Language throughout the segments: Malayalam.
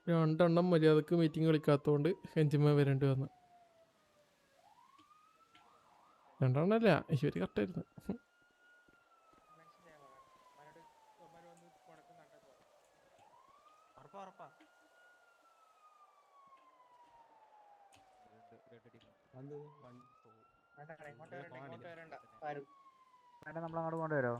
രണ്ടെണ്ണം മര്യാദക്ക് മീറ്റിംഗ് വിളിക്കാത്തതുകൊണ്ട് ഹെഞ്ചിമ വരേണ്ടി വന്നു. രണ്ടെണ്ണല്ല, ഈശ്വരി കറക്റ്റായിരുന്നു. നമ്മളങ്ങോട്ട് കൊണ്ടുവരോ?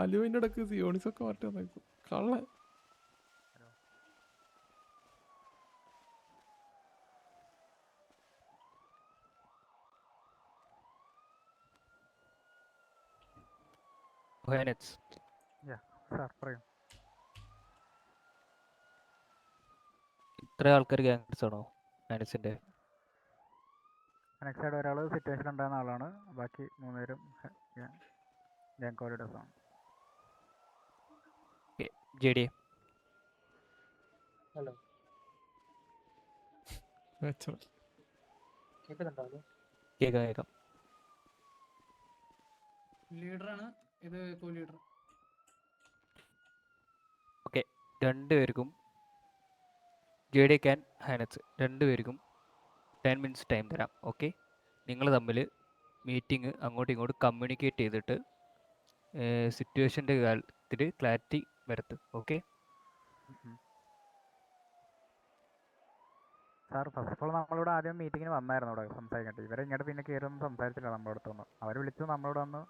അലുവിൻ്റെ ഇടക്ക് സിയോണിസൊക്കെ മാറ്റാൻ നോക്കും കള്ളൻ. ഇത്ര ആൾക്കാർ ഗ്യാങ്സ് ആണോ മാനസിന്റെ? നെക്സ്റ്റ് ഒരാൾ സിറ്റുവേഷൻ ഉണ്ടാകുന്ന ആളാണ്, ബാക്കി 3 പേരും ഗ്യാങ് കോറിഡേഴ്സ് ആണ്. ജെഡി ഹലോ, കേൾക്കുന്നുണ്ടോ? കേൾക്കാം. ലീഡറാണ് ഇത്, കോ ലീഡർ. ഓക്കെ, രണ്ടുപേർക്കും ജെഡി ക്യാൻ ഹൈനസ് രണ്ടുപേർക്കും 10 minutes ടൈം തരാം. ഓക്കെ, നിങ്ങൾ തമ്മിൽ മീറ്റിംഗ് അങ്ങോട്ടും ഇങ്ങോട്ടും കമ്മ്യൂണിക്കേറ്റ് ചെയ്തിട്ട് സിറ്റുവേഷൻ്റെ കാര്യത്തിൽ ക്ലാരിറ്റി വരുത്തും. Okay sir, first of all നമ്മളിവിടെ ആദ്യം മീറ്റിങ്ങിന് വന്നായിരുന്നു ഇവിടെ സംസാരിക്കട്ടെ. ഇവരെ ഇങ്ങോട്ട് പിന്നെ കയറിയൊന്നും സംസാരിച്ചില്ല നമ്മുടെ അടുത്തൊന്നും. അവർ വിളിച്ചു നമ്മളോട് വന്ന്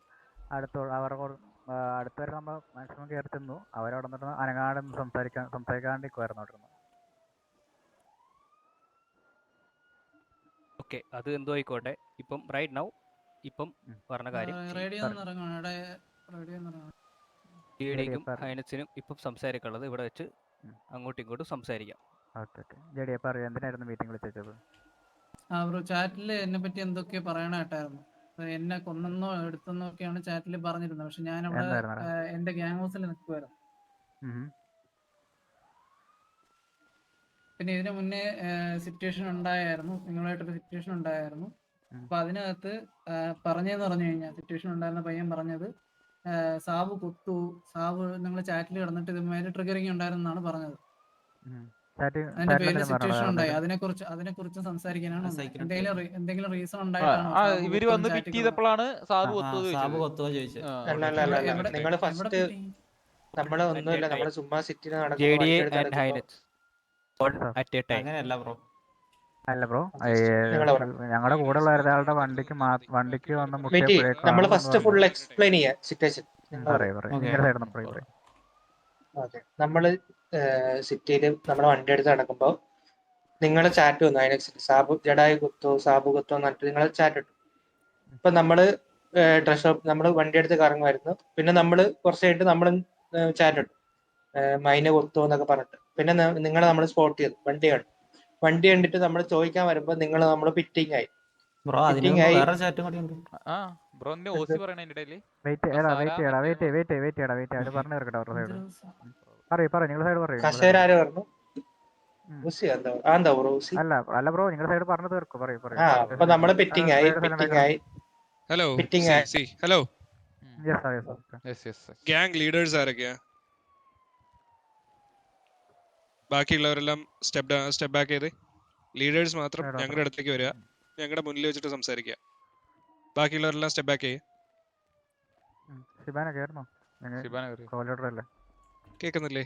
അടുത്തവരെ നമ്മൾ മാക്സിമം കയറി ചെന്നു. അവരവിടെ നിന്നിട്ട് അനങ്ങാണ്ട് സംസാരിക്കാണ്ടിരിക്കുമായിരുന്നു അവിടെ നിന്ന്. ഓക്കെ, അത് എന്തോ ആയിക്കോട്ടെ. ഇപ്പം റൈറ്റ് നൗ ഇപ്പം പറഞ്ഞ കാര്യം ജെഡിക്കും ഹൈനസിനും ഇപ്പം സംസാരിക്കാനുള്ളത് ഇവിടെ വെച്ച് അങ്ങോട്ടും ഇങ്ങോട്ടും സംസാരിക്കാം. ഓക്കെ ഓക്കെ, ജെഡി പറയൂ, എന്തിനായിരുന്നു മീറ്റിംഗ് വിളിച്ചത്? ബ്രോ, ചാറ്റിൽ എന്നെ പറ്റി എന്തൊക്കെയോ പറയണായിട്ടായിരുന്നു. എന്നെ കൊന്നെന്നോ എടുത്തെന്നോ ഒക്കെയാണ് ചാറ്റിൽ പറഞ്ഞിരുന്നത്. പക്ഷെ ഞാനവിടെ എന്റെ ഗ്യാങ് ഹൗസിൽ നിൽക്കുമായിരുന്നു. പിന്നെ ഇതിനു മുന്നേ സിറ്റുവേഷൻ ഉണ്ടായിരുന്നു, നിങ്ങളായിട്ടൊരു സിറ്റുവേഷൻ ഉണ്ടായിരുന്നു. അപ്പൊ അതിനകത്ത് പറഞ്ഞതെന്ന് പറഞ്ഞു കഴിഞ്ഞാൽ, സിറ്റുവേഷൻ ഉണ്ടായിരുന്ന പയ്യൻ പറഞ്ഞത് സാബു കുത്തു, സാബു നിങ്ങൾ ചാറ്റിൽ കിടന്നിട്ട് ഇതുമാതിരി ട്രിഗറിങ് ഉണ്ടായിരുന്നാണ് പറഞ്ഞത്. അതിന്റെ പേരിൽ സിറ്റുവേഷൻ ഉണ്ടായി. അതിനെക്കുറിച്ച് സംസാരിക്കാനാണ്. എന്തെങ്കിലും റീസൺ ഉണ്ടായിട്ടാണോ ഇവര് വന്ന് പിറ്റ് ചെയ്തപ്പോഴാണ് സാബു കൊത്തുക ചോദിച്ചത്? നിങ്ങൾ ഫസ്റ്റ് നമ്മളെ ഒന്നുമില്ല, നമ്മള് ചുമ്മാ സിറ്റിയിൽ അങ്ങനെയല്ല ബ്രോ. അല്ല ബ്രോ, ഞങ്ങളുടെ കൂടെ ഉള്ള ഒരാളുടെ വണ്ടിക്ക് വന്ന് മുട്ടിയപ്പോഴേക്കും നമ്മൾ ഫസ്റ്റ് ഫുൾ എക്സ്പ്ലെയിൻ ചെയ്യാം സിറ്റുവേഷൻ. നമ്മള് സിറ്റിയിൽ നമ്മളെ വണ്ടി എടുത്ത് നടക്കുമ്പോൾ നിങ്ങളെ ചാറ്റ് വന്നു. അതിനനുസരിച്ച് സാബു ജഡായി കുത്തോ സാബു കുത്തോ എന്ന് പറഞ്ഞിട്ട് നിങ്ങളെ ചാറ്റ് ഇട്ടു. ഇപ്പൊ നമ്മള് ഡ്രസ് ഷോപ്പ് നമ്മള് വണ്ടി എടുത്ത് കറങ്ങുമായിരുന്നു. പിന്നെ നമ്മള് കുറച്ച് കഴിഞ്ഞിട്ട് നമ്മള് ചാറ്റ് ഇട്ടു, മൈന കൊത്തോ എന്നൊക്കെ പറഞ്ഞിട്ട്. പിന്നെ നിങ്ങളെ നമ്മൾ സ്പോട്ട് ചെയ്തു, വണ്ടി കണ്ടിട്ട് നമ്മൾ ചോദിക്കാൻ വരുമ്പോ നിങ്ങൾ നമ്മള് പിറ്റിംഗ് ആയി. കസേര പറഞ്ഞു. അല്ല ബ്രോ, നിങ്ങളുടെ സൈഡ് പറഞ്ഞു തീർക്കൂ. അപ്പൊ നമ്മള് പിറ്റിംഗ് ആയി. ഹലോ ഹലോ, ഗ്യാങ് ലീഡേഴ്സ് ആരൊക്കെയാ? ബാക്കിയുള്ളവരെല്ലാം സ്റ്റെപ്പ് ബാക്ക് ചെയ്ത് ലീഡേഴ്സ് മാത്രം ഞങ്ങളുടെ അടുത്തേക്ക് വരിക, ഞങ്ങളുടെ മുന്നിൽ വെച്ചിട്ട് സംസാരിക്കുക. ബാക്കിയുള്ളവരെല്ലാം സ്റ്റെപ്പ് ബാക്ക് ചെയ്യേ. കേൾക്കുന്നില്ലേ?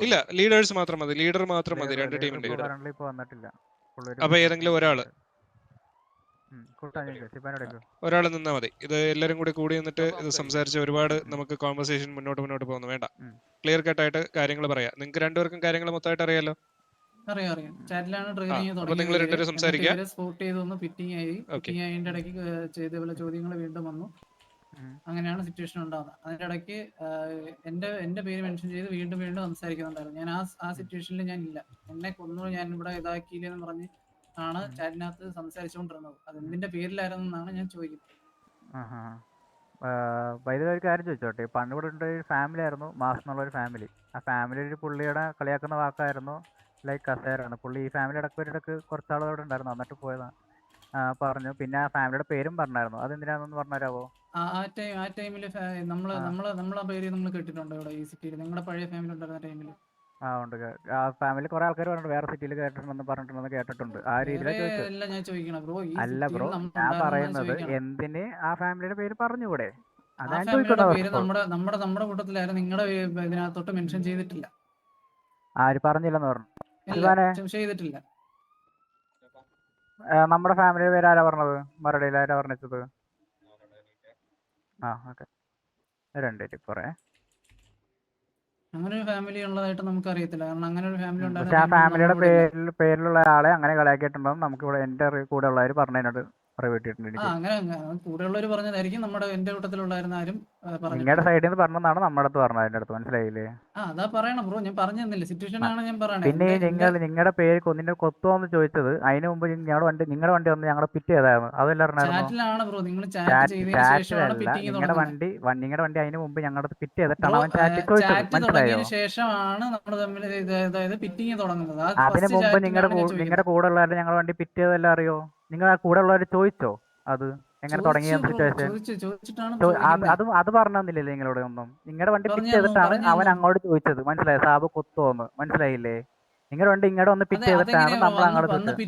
ഇല്ല, ലീഡേഴ്സ് മാത്രം മതി. ലീഡർ മാത്രം മതി. 2 ടീമിന്റെ. അപ്പൊ ഏതെങ്കിലും ഒരാൾ നിന്നാ മതി. ഇത് എല്ലാരും കൂടി നിന്നിട്ട് ഇത് സംസാരിച്ച് ഒരുപാട് നമുക്ക് കോൺവെർസേഷൻ മുന്നോട്ട് പോകുന്നു. വേണ്ട, ക്ലിയർ കട്ടായിട്ട് കാര്യങ്ങൾ പറയാം. നിങ്ങൾക്ക് രണ്ടുപേർക്കും കാര്യങ്ങൾ മൊത്തമായിട്ട് അറിയാലോ. അറിയാം. ചാറ്റിലാണ് ട്രിഗറിങ് നിങ്ങൾ രണ്ടുപേരും സംസാരിക്കുക. സ്പോട്ട് ചെയ്തൊന്ന് ഫിറ്റിംഗ് ആയി. അതിന്റെ ഇടയ്ക്ക് ചെയ്തപോലെ ചോദ്യങ്ങൾ വീണ്ടും വന്നു. അങ്ങനെയാണ് സിറ്റുവേഷൻ ഉണ്ടാകുന്നത്. അതിന്റെ ഇടയ്ക്ക് എന്റെ പേര് മെൻഷൻ ചെയ്ത് വീണ്ടും സംസാരിക്കുന്നുണ്ടായിരുന്നു. ഞാൻ ആ സിറ്റുവേഷനിൽ ഞാൻ ഇല്ല. എന്നെ കൊന്നു, ഞാൻ ഇവിടെ ഇതാക്കിയില്ലെന്ന് പറഞ്ഞ് ആണ് ചാറ്റിനകത്ത് സംസാരിച്ചുകൊണ്ടിരുന്നത്. അത് എന്തിന്റെ പേരിലായിരുന്നെന്നാണ് ഞാൻ ചോദിക്കുന്നത്. വൈദ്യുതി ഒരു കാര്യം ചോദിച്ചോട്ടെ, പണ്ട് ഇവിടെ ഉണ്ട് ഒരു ഫാമിലി ആയിരുന്നു, മാസ് എന്നുള്ള ഒരു ഫാമിലി. ആ ഫാമിലി ഒരു പുള്ളിയുടെ കളിയാക്കുന്ന വാക്കായിരുന്നു ലൈക്ക് കസേരയാണ്. പുള്ളി ഈ ഫാമിലി ഇടയ്ക്ക് കുറച്ചാൾ അവിടെ ഉണ്ടായിരുന്നു, എന്നിട്ട് പോയതാണ് പറഞ്ഞു. പിന്നെ ആ ഫാമിലിയുടെ പേരും പറഞ്ഞായിരുന്നു, അതെന്തിനാണെന്ന് പറഞ്ഞുതരാമോ? ആ ടൈമില് നമ്മളെ പേര് നമ്മൾ കേട്ടിട്ടുണ്ടോ ഇവിടെ ഈ സിറ്റിയിൽ? നിങ്ങളുടെ പഴയ ഫാമിലി ഉണ്ടായിരുന്ന ടൈമില്? ആ ഉണ്ട്. ആ ഫാമിലി കുറെ ആൾക്കാർ പറഞ്ഞിട്ടുണ്ട് വേറെ സിറ്റിയിൽ കേട്ടിട്ടുണ്ടെന്ന് പറഞ്ഞിട്ടുണ്ടെന്ന് കേട്ടിട്ടുണ്ട്. ആ രീതിയിലാണ് ചോദിച്ചത്. അല്ല ഞാൻ ചോദിക്കണം ബ്രോ, ഈ അല്ല സിറ്റിയിൽ ബ്രോ, നമ്മൾ ഞാൻ ഉണ്ടായിരുന്ന പറയുന്നത് ചോദിക്കണം. എന്തിന് ആ ഫാമിലിയുടെ പേര് പറഞ്ഞുകൂടെ? ആ അതാണ് ഫാമിലിയുടെ പേര് ചോദിക്കുന്നത്. നമ്മുടെ കൂട്ടത്തിലായിരുന്നു, നിങ്ങളുടെ ഇതിനകത്തോട്ട് മെൻഷൻ ചെയ്തിട്ടില്ല. ആര് പറഞ്ഞില്ലെന്ന് പറഞ്ഞു? ഇല്ല, ശിവാനെ, ചെയ്തിട്ടില്ല. നമ്മുടെ ഫാമിലിയുടെ പേര് ആരാ പറഞ്ഞത്? മറുപടിയിൽ ആരാ പറഞ്ഞത്? ആ ഓക്കെ, രണ്ടേറ്റ് കുറേ. അങ്ങനെ ഒരു ഫാമിലി ഉള്ളതായിട്ട് നമുക്ക് അറിയത്തില്ല, കാരണം അങ്ങനെ ഒരു ഫാമിലി പക്ഷെ ആ ഉണ്ടായിരുന്ന ഫാമിലിയുടെ പേരിലുള്ള ആളെ അങ്ങനെ കളിയാക്കിയിട്ടുണ്ടെന്ന് നമുക്ക് ഇവിടെ എൻ്റെ കൂടെ ഉള്ളവർ പറഞ്ഞതിനോട് അറിവിട്ടിട്ടുണ്ട് എനിക്ക്. അങ്ങനെ കൂടെയുള്ളവർ പറഞ്ഞതായിരിക്കും, എന്റെ കൂട്ടത്തിലുള്ളായിരുന്ന ആരും നിങ്ങളുടെ പറഞ്ഞിട്ടില്ല. സൈഡിൽ നിന്ന് പറഞ്ഞതാണ് നമ്മുടെ അടുത്ത് പറഞ്ഞത്. അതിൻ്റെ അടുത്ത് മനസ്സിലായില്ലേ? അതാ പറയണം ബ്രോ, ഞാൻ പറഞ്ഞു തന്നില്ല, സിറ്റുവേഷൻ ആണ് ഞാൻ പറയണേ. പിന്നെ നിങ്ങളുടെ പേര് നിന്റെ കൊത്തുവന്ന് ചോദിച്ചത് അതിന് മുമ്പ് നിങ്ങളുടെ വണ്ടി വന്ന് ഞങ്ങളുടെ പിറ്റ് ചെയ്തായിരുന്നു, അതെല്ലാം അറിഞ്ഞായിരുന്നു. ചാറ്റിലാണ് ബ്രോ, നിങ്ങൾ ചാറ്റ് ചെയ്തതിന് ശേഷമാണ് പിറ്റിംഗ് നിങ്ങളുടെ തുടങ്ങുന്നത്. വണ്ടി അതിന് മുമ്പ് ഞങ്ങളുടെ പിറ്റ് ചെയ്തിട്ടാണ് ബ്രോ, അവൻ ചാറ്റ് ചോദിച്ചത്, ചാറ്റ് മനസ്സിലായോ? തുടങ്ങിയതിന് ശേഷമാണ് നമ്മൾ തമ്മിൽ അതായത് പിറ്റിംഗ് തുടങ്ങുന്നത്. ആ അതിന് ഫസ്റ്റ് മുമ്പ് ചാറ്റിലാണ് നിങ്ങളുടെ കൂടെ ഉള്ളവരെ ഞങ്ങളുടെ വണ്ടി പിറ്റ് ചെയ്തതെല്ലാം അറിയോ? നിങ്ങൾ ആ കൂടെ ഉള്ളവർ ചോദിച്ചോ അത് എങ്ങനെ തുടങ്ങിയ സിറ്റുവേഷൻ? ചോദിച്ചിട്ടാണ് അത് പറഞ്ഞു തന്നില്ലല്ലേ നിങ്ങളോട് ഒന്നും? നിങ്ങളുടെ വണ്ടി പിറ്റ് ചെയ്തിട്ടാണ് അവൻ അങ്ങോട്ട് ചോദിച്ചത്, മനസ്സിലായോ? സാബ് കൊത്തുവന്ന്, മനസ്സിലായില്ലേ? നിങ്ങളുടെ വണ്ടി ഇങ്ങോട്ട് വന്ന് പിറ്റ് ചെയ്തിട്ടാണ് നമ്മൾ അങ്ങോട്ട് ചോദിച്ചത്.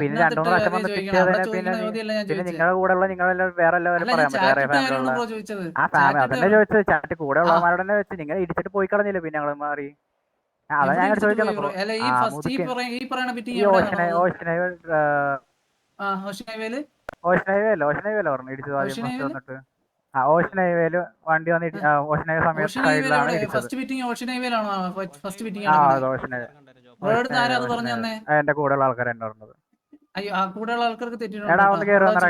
പിന്നെ 2-3 പ്രാവശ്യം വന്ന് പിറ്റ് ചെയ്തതിനെ പിന്നെ നിങ്ങളുടെ കൂടെ ഉള്ള നിങ്ങളെല്ലാം വേറെ എല്ലാവരും പറയാൻ പറ്റും, വേറെ ഫാമിലിയുള്ള ആ ഫാമിലി അതന്നെ ചോദിച്ചത്. ചാറ്റ് കൂടെ ഉള്ളവന്മാരോട് തന്നെ വെച്ച് നിങ്ങൾ ഇടിച്ചിട്ട് പോയി കളഞ്ഞില്ലേ പിന്നെ ഞങ്ങൾ മാറി. അതാ ഞാൻ ചോദിക്കുന്നത് ബ്രോ. ഓഷൻ ഹൈവേല പറഞ്ഞു ഇടിച്ചത് ആദ്യം ഫസ്റ്റ് വന്നിട്ട്. ഓഷൻ ഹൈവേല് വണ്ടി വന്ന് ഓഷൻ ഹൈവേ സമയത്ത് സൈഡിലാണ് ഇടിച്ചത്. ഫസ്റ്റ് മീറ്റിംഗ് ഓഷൻ ഹൈവേയിലാണോ ഫസ്റ്റ് മീറ്റിംഗ്? ഓഷൻ പറഞ്ഞേ എന്റെ കൂടെ ഉള്ള ആൾക്കാർ എന്നെ പറഞ്ഞത്. അയ്യോ, ആ കൂടെയുള്ള ആൾക്കാർക്ക് എടാ ഒന്ന് തെറ്റിട്ടുണ്ട്.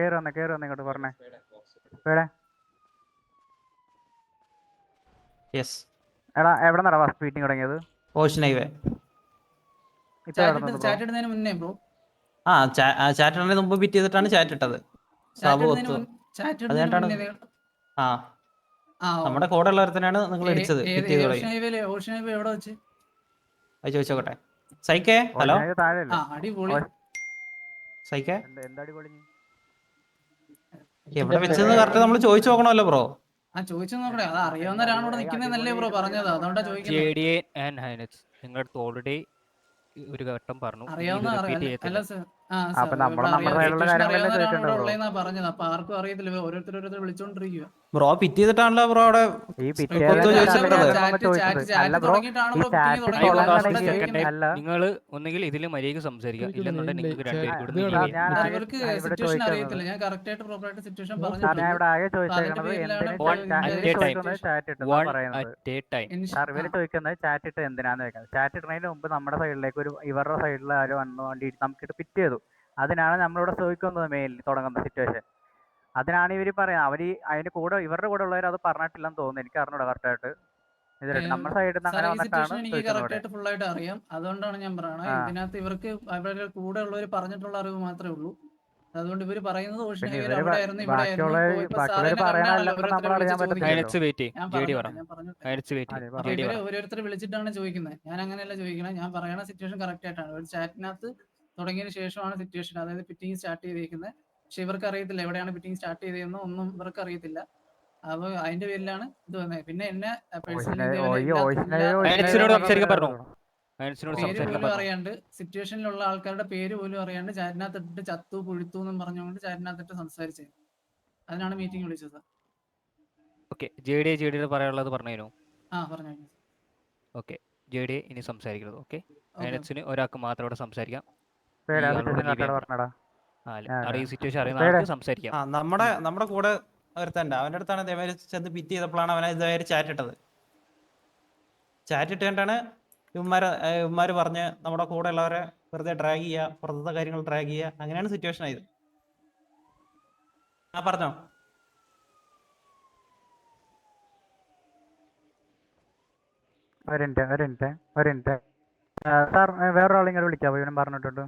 കേറി വന്നേടാ ഇങ്ങോട്ട് പറഞ്ഞേ. എടാ എവിടെ നിന്നാ ഫസ്റ്റ് മീറ്റിംഗ് തുടങ്ങിയത്? Ocean highway. ചാറ്റ് ഇടുന്നതിന് മുന്നേ ബ്രോ. ചാറ്റ് ഇടുന്നതിന് മുമ്പ് പിറ്റ് ചെയ്തിട്ടാണ് ചാറ്റ് ഇട്ടത്. നമ്മുടെ കൂടെ ഉള്ളവരത്തിനാണ് നിങ്ങൾ ഇടിച്ചത്. അത് ചോദിച്ചോട്ടെ. സൈക്കേ, ഹലോ സൈക്കേ, എവിടെ വെച്ചെന്ന് കറക്റ്റ് നമ്മൾ ചോദിച്ചു നോക്കണമല്ലോ ബ്രോ. ചോദിച്ചു നോക്കണേ, അത് അറിയാവുന്നവരാണ് ഇവിടെ നിൽക്കുന്നതല്ലേ ബ്രോ പറഞ്ഞത്, അതുകൊണ്ടാ ചോദിക്കുന്നത്. നിങ്ങളുടെ അടുത്ത് ഓൾറെഡി ഒരു ഘട്ടം പറഞ്ഞു. പറഞ്ഞത് അപ്പൊ ആർക്കും അറിയത്തില്ല, ഓരോരുത്തർ വിളിച്ചോണ്ടിരിക്കുക. ബ്രോ പിറ്റ് ചെയ്തിട്ടാണല്ലോ ബ്രോ അവിടെ നിങ്ങൾ ഒന്നെങ്കിൽ ഇതിൽ മര്യാദയ്ക്ക് സംസാരിക്കുക, ഇല്ലെന്നുണ്ടെങ്കിൽ നിങ്ങൾക്ക് സിറ്റുവേഷൻ അറിയത്തില്ല. ഞാൻ കറക്റ്റ് ആയിട്ട് പ്രോപ്പർ ആയിട്ട് സിറ്റുവേഷൻ പറഞ്ഞു. ചാറ്റ് ഇട്ട് എന്തിനാന്ന് വെക്കുന്നത്? ചാറ്റ് ഇടുന്നതിന് മുമ്പ് നമ്മുടെ സൈഡിലേക്ക് ഇവരുടെ സൈഡിൽ ആരും വന്നു വണ്ടി നമുക്കിട്ട് പിറ്റ് ചെയ്തു. അതിനാണ് നമ്മളിവിടെ ചോദിക്കുന്നത് മെയിനിൽ തുടങ്ങുന്ന സിറ്റുവേഷൻ. അതിനാണ് ഇവർ പറയാം. അതിന് കൂടെ ഇവരുടെ കൂടെ ഉള്ളവർ അത് പറഞ്ഞിട്ടില്ലെന്ന് തോന്നുന്നു, എനിക്ക് അറിഞ്ഞൂടാ കറക്റ്റ് ആയിട്ട്. നമ്മുടെ സൈഡിൽ നിന്ന് അങ്ങനെ വന്നിട്ടാണ് എനിക്ക് കറക്റ്റ് ആയിട്ട് ഫുൾ ആയിട്ട് അറിയാം, അതുകൊണ്ടാണ് ഞാൻ പറയുന്നത്. ഇതിനകത്ത് ഇവർക്ക് അവരുടെ കൂടെ ഉള്ളവർ പറഞ്ഞിട്ടുള്ള അറിവ് മാത്രമേ ഉള്ളൂ. അതുകൊണ്ട് ഇവര് പറയുന്നത് ഓഷൻ ഹൈവേയിൽ അവിടെ ആയിരുന്നു, ഇവിടെ ആയിരുന്നു. ഓരോരുത്തർ വിളിച്ചിട്ടാണ് ചോദിക്കുന്നത്. ഞാൻ അങ്ങനെയല്ല ചോദിക്കുന്നത്, ഞാൻ പറയുന്ന സിറ്റുവേഷൻ കറക്റ്റ് ആയിട്ടാണ്. ഒരു ചാറ്റിനകത്ത് തുടങ്ങിയതിന് ശേഷമാണ് സിറ്റുവേഷൻ, അതായത് പിറ്റിംഗ് സ്റ്റാർട്ട് ചെയ്തിരിക്കുന്നത്. പക്ഷെ ഇവർക്ക് അറിയത്തില്ല എവിടെയാണ് പിറ്റിംഗ് സ്റ്റാർട്ട് ചെയ്തതെന്ന് ഒന്നും ഇവർക്ക് അറിയത്തില്ല. അപ്പൊ അതിന്റെ പേരിലാണ് ഇത് വന്നത്. പിന്നെ എന്നെ പേര് പോലും അറിയാണ്ട്, സിറ്റുവേഷനിലുള്ള ആൾക്കാരുടെ പേര് പോലും അറിയാണ്ട് ചാറ്റിനകത്ത് ഇട്ട് ചത്തു പുഴുത്തു എന്നും പറഞ്ഞുകൊണ്ട് ചാറ്റിനകത്ത് ഇട്ട് സംസാരിച്ചത്. അതിനാണ് മീറ്റിംഗ് വിളിച്ചത്. പറയാനുള്ളത് പറഞ്ഞു. പറഞ്ഞു. ഓക്കെ, ജെഡി ഇനി സംസാരിക്കുന്നത്. ഓക്കെ, അയനസിന് ഒരാൾക്ക് മാത്രം ഇവിടെ സംസാരിക്കാം. നമ്മുടെ കൂടെ ഒരുത്തണ്ട്, അവന്റെ അടുത്താണ് ഇതേമാതിരി ചെന്ന് പിറ്റ് ചെയ്തപ്പോഴാണ് അവനെ ഇതേമാതിരി ചാറ്റ് ഇട്ടത്. ചാറ്റ് ഇട്ടുകൊണ്ടാണ് ഇവന്മാര് പറഞ്ഞ് നമ്മുടെ കൂടെ ഉള്ളവരെ വെറുതെ ഡ്രാഗ് ചെയ്യുക, പുറത്തെ കാര്യങ്ങൾ ഡ്രാഗ് ചെയ്യുക, അങ്ങനെയാണ് സിറ്റുവേഷൻ ആയത്. പറഞ്ഞോ. ഒരു മിനിറ്റ് സാർ, വേറൊരാളിങ്ങനെ വിളിക്കാമോ? ഇവനും പറഞ്ഞിട്ടുണ്ട്.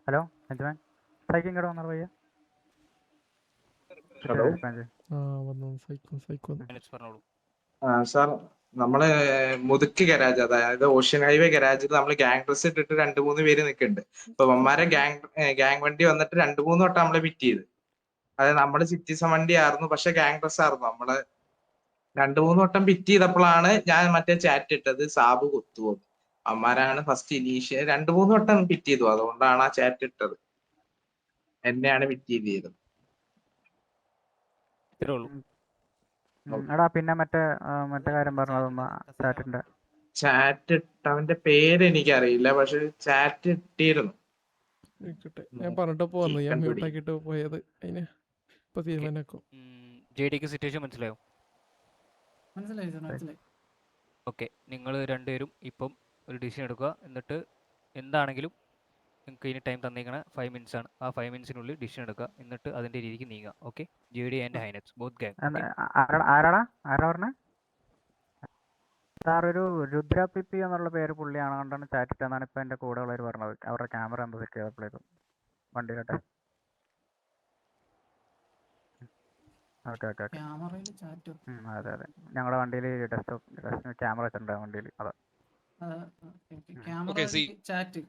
ഹലോ അഞ്ജുമാൻ, സൈക്കിൾ ഇങ്ങോട്ട് വന്നാൽ പയ്യ. ഹലോ ആ വന്നു സൈക്കോ ഹൈനറ്റ്സ് പറഞ്ഞോളൂ. സാർ നമ്മള് മുതുക്ക് ഗരാജ്, അതായത് ഓഷ്യൻ ഹൈവേ ഗരാജിൽ നമ്മൾ ഗ്യാങ് ഡ്രസ് ഇട്ടിട്ട് 2-3 പേര് നിൽക്കുന്നുണ്ട്. അപ്പൊ അവന്മാരെ ഗ്യാങ് വണ്ടി വന്നിട്ട് 2-3 വട്ടം നമ്മളെ പിറ്റ് ചെയ്ത്. അതായത് നമ്മള് സിറ്റിസൺ വണ്ടി ആയിരുന്നു, പക്ഷെ ഗ്യാങ് ഡ്രസ് ആയിരുന്നു. നമ്മള് 2-3 വട്ടം പിറ്റ് ചെയ്തപ്പോഴാണ് ഞാൻ മറ്റേ ചാറ്റ് ഇട്ടത് സാബ് കുത്തുപോകും. അവന്മാരാണ് ഫസ്റ്റ് ഇനീഷ്യൽ 2-3 വട്ടം പിറ്റ് ചെയ്തു, അതുകൊണ്ടാണ് ആ ചാറ്റ് ഇട്ടത്. എന്നെയാണ് പിറ്റ് ചെയ്തത്. ഇത്രേ ഉള്ളൂ. എടാ പിന്നെ മറ്റേ കാര്യം പറഞ്ഞു അതൊന്ന് ചാറ്റിന്റെ. ചാറ്റ് ഇട്ടവന്റെ പേര് എനിക്കറിയില്ല, പക്ഷെ ചാറ്റ് ഇട്ടിരുന്നു. ഞാൻ പറഞ്ഞിട്ട് പോന്നു, ഞാൻ കണ്ടുപിടി. മ്യൂട്ടാക്കിട്ട് പോയത്. അതിന് ഇപ്പൊ തീരുമാനാക്കും. JDക്ക് സിറ്റുവേഷൻ മനസ്സിലായോ? മനസ്സിലായി സാർ, മനസ്സിലായി. ഓക്കെ, നിങ്ങൾ രണ്ടുപേരും ഇപ്പം ഒരു ഡിസിഷൻ എടുക്കുക. എന്നിട്ട് എന്താണെങ്കിലും നിങ്ങൾക്ക് ഇനി ടൈം തന്നിരിക്കണ 5 മിനിറ്റ്സ് ആണ്. ആ 5 മിനിറ്റ്സിനുള്ളിൽ ഡിസിഷൻ എടുക്കുക. എന്നിട്ട് അതിൻ്റെ രീതിക്ക് നീങ്ങുക. ഓക്കെ, JD ആൻഡ് ഹൈനറ്റ്സ് ബോത്ത് ഗാങ്. ആരാടാ പറഞ്ഞേ? സാർ ഒരു രുദ്ര പിപ്പി എന്നുള്ള പേര് പുള്ളിയാണ് കൊണ്ടാണ് ചാറ്റ് ഇട്ടെന്നാണ് ഇപ്പൊ എന്റെ കൂടെ ഉള്ളവർ പറഞ്ഞത്. അവരുടെ ക്യാമറ എന്തോ സെറ്റ് ചെയ്തപ്പോഴേക്കും വണ്ടിയിലോട്ടെ. ഓക്കെ. ക്യാമറയിൽ ചാറ്റ്. അതെ ഞങ്ങളുടെ വണ്ടിയിൽ ഡെസ്ക്ടോപ്പ് ക്യാമറ വെച്ചിട്ടുണ്ട് വണ്ടിയിൽ. അതെ camera chat.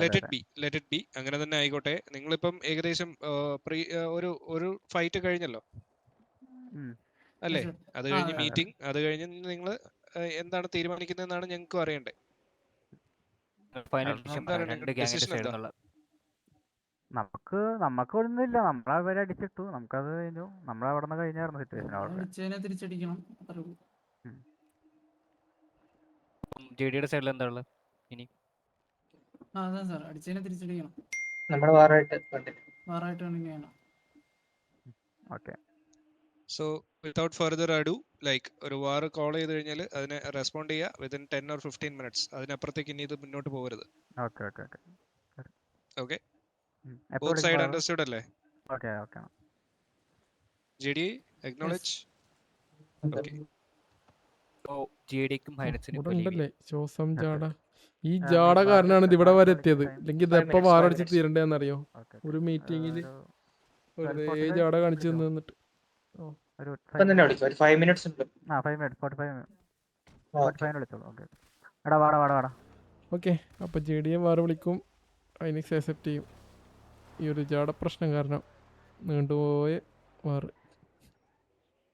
Let it be അങ്ങനെ തന്നെ ആയിക്കോട്ടെ. നിങ്ങളിപ്പം ഏകദേശം ഒരു ഫൈറ്റ് കഴിഞ്ഞല്ലോ അല്ലേ? അത് കഴിഞ്ഞ് മീറ്റിംഗ്, അത് കഴിഞ്ഞ് നിങ്ങൾ എന്താണ് തീരുമാനിക്കുന്നതെന്നാണ് ഞങ്ങൾക്കും അറിയണ്ടേ. ഫൈനൽ ഡിസിഷൻ പറയാം, രണ്ട് ഗ്യാങ്ങിന്റെ സൈഡിൽ നിന്നുള്ള. നമുക്ക് ഒന്നുമില്ല, നമ്മളവരെ അടിച്ചിട്ടു, നമുക്കത് കഴിഞ്ഞു. നമ്മളവിടെ നിന്ന് കഴിഞ്ഞായിരുന്നു സിറ്റുവേഷൻ. തിരിച്ചടിക്കണം, അത്രേ ഉള്ളൂ. JDയുടെ സൈഡിൽ എന്താ ഉള്ളത് ഇനി? അതെ സാർ, അടിച്ചതിനെ തിരിച്ചടിക്കണം. നമ്മൾ വാറായിട്ട് കണ്ടിന്യൂ ചെയ്യണം. Okay. So without further ado, like ഒരു വാർ കോൾ ചെയ്ത് കഴിഞ്ഞാൽ അതിനെ റെസ്പോണ്ട് ചെയ്യുക വിത്തിൻ 10 or 15 minutes. അതിനപ്പുറത്തേക്ക് ഇനി ഇത് മുന്നോട്ട് പോകരുത്. ഓക്കെ, ബോത്ത് സൈഡ് അണ്ടർസ്റ്റുഡ് അല്ലേ? Okay. JD acknowledge. Okay, so JDക്കും ഹൈനറ്റ്സിനും ഇവിടെ ഉണ്ടല്ലേ ചോസം ജാട. ഈ ജാട കാരനാണ് ഇത് ഇവിടെ വരെ എത്തിയത്. അല്ലെങ്കിൽ ഇത് എപ്പോ വാറടിച്ച് തീരണ്ടേന്നറിയോ? ഒരു മീറ്റിംഗിൽ വെറുതെ ജാട കാണിച്ചു നിന്നിട്ട്. ഒരു 5 minutes ഉണ്ട്. 5 minutes 45 വിളിച്ചോളൂ. ഓക്കെ എടാ വാടാ. ഓക്കെ, അപ്പോൾ JDയെ വാറ് വിളിക്കും, ഹൈനക്സ് അക്സെപ്റ്റ് ചെയ്യും. ഈ ഒരു ജാട പ്രശ്നം കാരണം നീണ്ടുപോയ വാറ്.